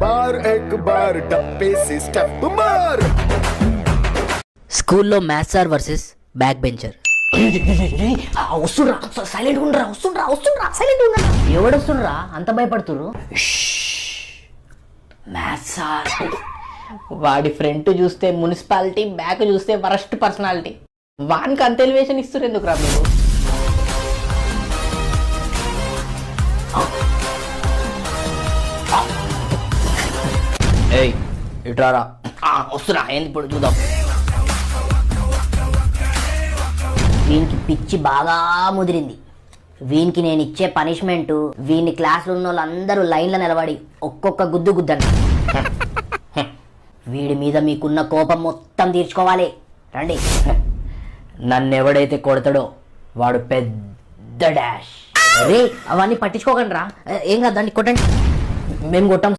बार एक बार डब्बे से स्टेप मार। స్కూల్లో maths sir versus back bencher. వస్తుండ్రా, సైలెంట్ ఉండరా, వస్తుండ్రా సైలెంట్ ఉండరా. ఎవడు వస్తుండ్రా అంత భయపడుతురు? Maths sir. వాడి ఫ్రంట్ చూస్తే మున్సిపాలిటీ, బ్యాక్ చూస్తే వరస్ట్ పర్సనాలిటీ. వానికి అంత ఎలివేషన్ ఇస్తారు ఎందుకు రా మీరు? ఏయ్ ఇట్రారా. వస్తున్నా, ఏంది ఇప్పుడు చూద్దాం. వీనికి పిచ్చి బాగా ముదిరింది. వీనికి నేను ఇచ్చే పనిష్మెంట్, వీని క్లాస్లో ఉన్న వాళ్ళందరూ లైన్లో నిలబడి ఒక్కొక్క గుద్దు గుద్దండి. వీడి మీద మీకున్న కోపం మొత్తం తీర్చుకోవాలి. రండి. నన్ను ఎవడైతే కొడతాడో వాడు పెద్ద డాష్. అరే అవన్నీ పట్టించుకోకండి రా, ఏం కాదు, దాన్ని కొట్టండి. మేము కొట్టాం.